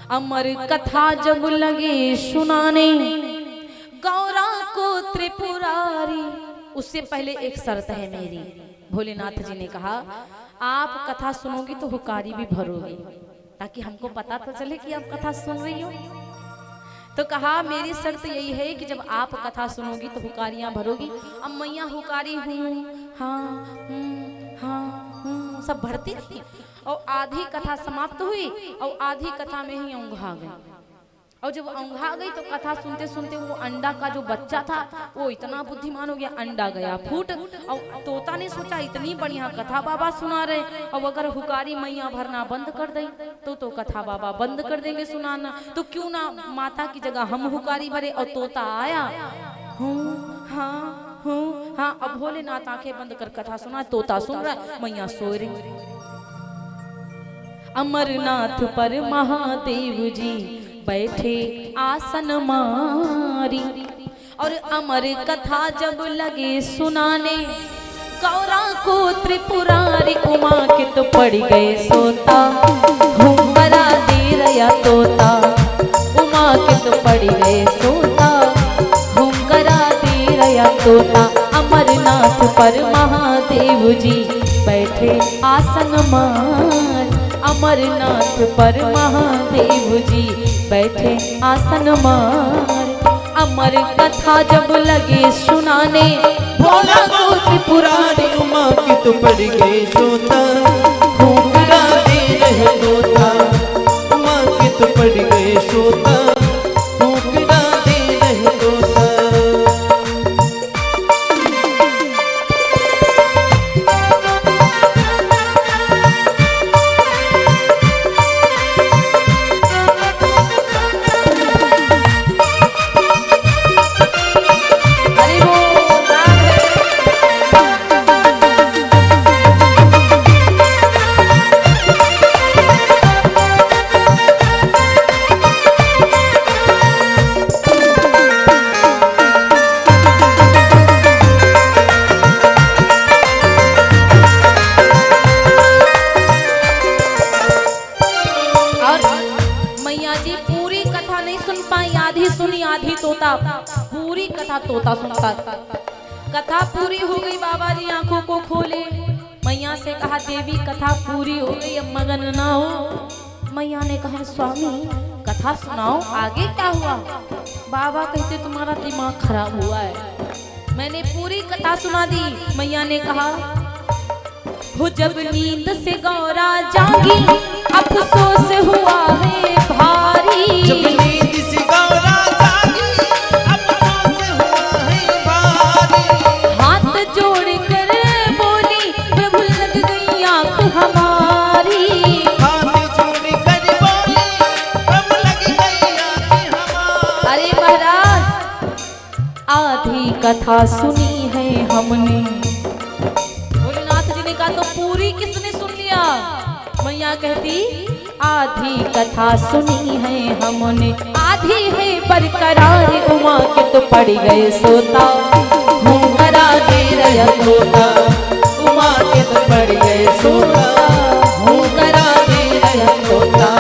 अमर कथा जब लगे सुनाने गौरा को त्रिपुरारी। उससे पहले एक शर्त है मेरी। भोलेनाथ जी ने कहा आप कथा सुनोगी तो हुकारी भी भरोगी, ताकि हमको पता तो चले कि आप कथा सुन रही हो। तो कहा मेरी शर्त यही है कि जब आप कथा सुनोगी तो हुकारियां भरोगी। अब मैया हुकारी हूँ हाँ सब भरती थी और आधी कथा समाप्त हुई और आधी कथा में ही औंघा गई। और जब औंघा गई तो कथा सुनते सुनते वो अंडा का जो बच्चा था वो इतना बुद्धिमान हो गया, अंडा गया फूट। और तोता ने सोचा इतनी बढ़िया कथा बाबा सुना रहे और अगर हुकारी मैया भरना बंद कर दे तो कथा बाबा बंद कर देंगे सुनाना, तो क्यों ना माता की जगह हम हुकारी भरे। और तोता आया हाँ। अब भोलेनाथ आंखें बंद कर कथा सुना, तोता सुन रहा, मैया सो रही। अमरनाथ पर महादेव जी बैठे आसन मारी और अमर कथा जब लगे सुनाने गौरा को त्रिपुरारी। उमा के तो पड़ गए सोता हुंकरा दे रया तोता। उमा के तो पड़ गए सोता हुंकरा दे रया तोता। अमरनाथ पर महादेव जी बैठे आसन मार। अमरनाथ पर महादेव जी बैठे आसन मार। अमर कथा जब लगे सुनाने भोला को त्रिपुरारी। उमा की तो पड़ गए सोता हुंकरा दे रहे तोता। उमा की तो पड़ गए सोता हुंकरा दे रहे तोता। पूरी कथा तोता सुनता। कथा पूरी हो गई, बाबा जी आंखों को खोले। मैया से कहा देवी कथा पूरी हो गई, अब मगन ना हो। मैया ने कहा स्वामी कथा सुनाओ आगे क्या हुआ। बाबा कहते तुम्हारा दिमाग खराब हुआ है। मैंने पूरी कथा सुना दी। मैया ने कहा हो जब नींद से गौरा जागी अफसोस हुआ है भारी। जब नींद से गौरा जागी अफसोस हुआ है भारी। हाथ जोड़ कर बोली प्रभु लग गई आंख हमारी। हाथ जोड़ कर बोली प्रभु लग गई आंख हमारी। अरे महाराज आधी कथा सुनी है हमने। भोलेनाथ जी ने कहा तो पूरी किसने सुन लिया। मैया कहती आधी कथा सुनी है हमने, आधी है बरकरार। उमा के तो पड़ गए सोता हुंकरा दे रया तोता। उमा के तो पड़ गए सोता हुंकरा दे रया तोता।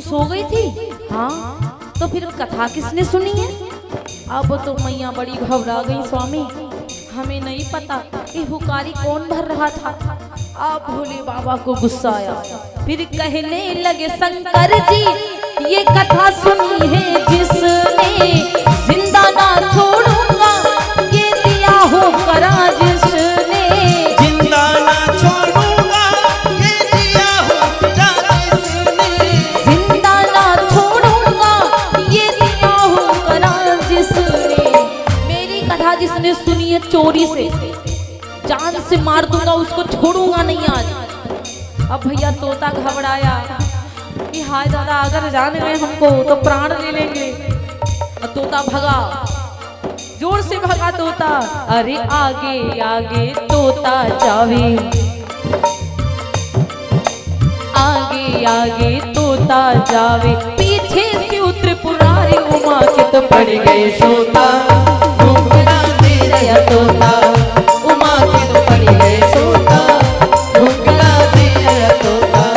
सो गई थी। हाँ तो फिर कथा किसने सुनी है। अब तो मैया बड़ी घबरा गई स्वामी, हमें नहीं पता कि हुकारी कौन भर रहा था। अब भोले बाबा को गुस्सा आया, फिर कहने लगे शंकर जी ये कथा सुनी है जिसने जिंदा ना छोड़ूंगा, ये दिया हो करा जिसने जिंदा ना छोड़ूंगा, ये दिया हो करा चोरी से, जान से मार दूंगा, उसको छोड़ूंगा नहीं आज। अब भैया तोता घबराया कि हाय दादा अगर जान गए हमको तो प्राण ले लेंगे। तोता भगा, जोर से भगा तोता। अरे आगे आगे तोता जावे, आगे आगे तोता जावे, पीछे से त्रिपुरारी उमा के तो पड़ गए सोता, घूंघरा दे रहा तोता, उमा के तो पड़ गए सोता, घूंघरा दे रहा तोता।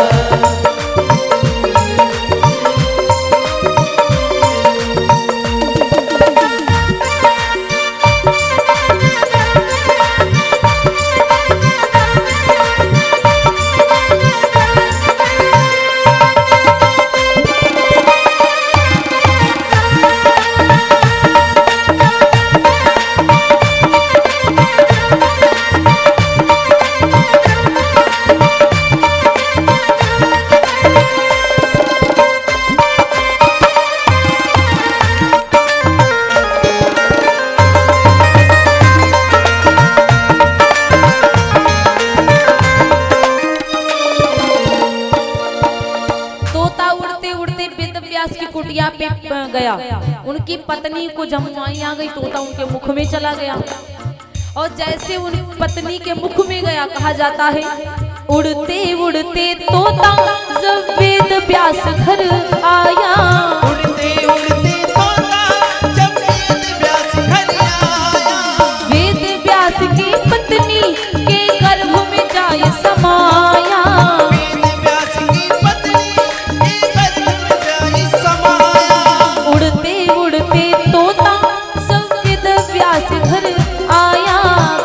गया, उनकी पत्नी को जमुआई आ गई, तोता उनके मुख में चला गया। और जैसे उन पत्नी के मुख में गया, कहा जाता है उड़ते उड़ते तोता जब वेद व्यास घर आया, उड़ते उड़ते तोता जब वेद व्यास घर आया, वेद व्यास की पत्नी के गर्भ में जाए समाया, वेद व्यास की पत्नी के गर्भ में जाए समाया। उड़ते उड़ते तोता सब वेद व्यास घर आया,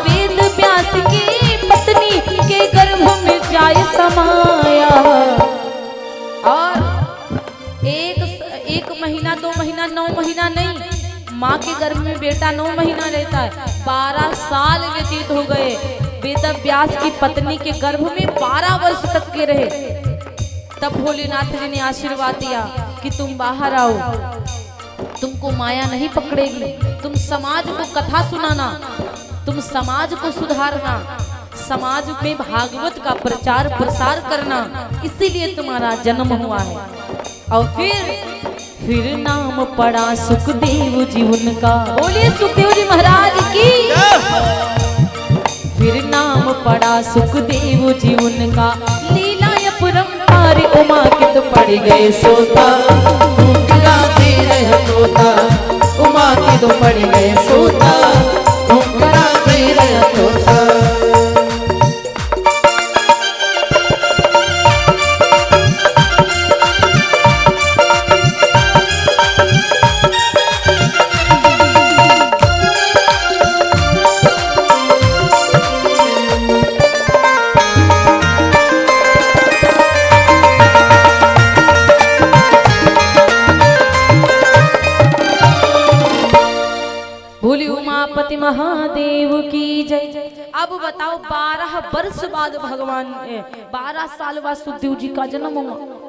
वेद व्यास की पत्नी के गर्भ में जाए समाया। और एक महीना 2 महीना 9 महीना नहीं, माँ के गर्भ में बेटा 9 महीना रहता है। 12 साल व्यतीत हो गए, वेद व्यास की पत्नी के गर्भ में 12 वर्ष तक के रहे। तब भोलेनाथ जी ने आशीर्वाद दिया कि तुम बाहर आओ, तुमको माया नहीं पकड़ेगी, तुम समाज को कथा सुनाना, तुम समाज को सुधारना, समाज में भागवत का प्रचार प्रसार करना, इसीलिए तुम्हारा जन्म हुआ है। और फिर नाम पड़ा सुखदेव जी उनका, बोलिए सुखदेव जी महाराज की। फिर नाम पड़ा सुखदेव जी उनका, लीला अपरंपार उमा के तो पड़ गए सोता, घूंघरा दे रहा तोता, उमा के तो पड़ गए सोता, घूंघरा दे रहा तोता। भोले उमापति महादेव की जय। अब बताओ 12 वर्ष बाद भगवान 12 साल बाद सुखदेव जी का जन्म हुआ।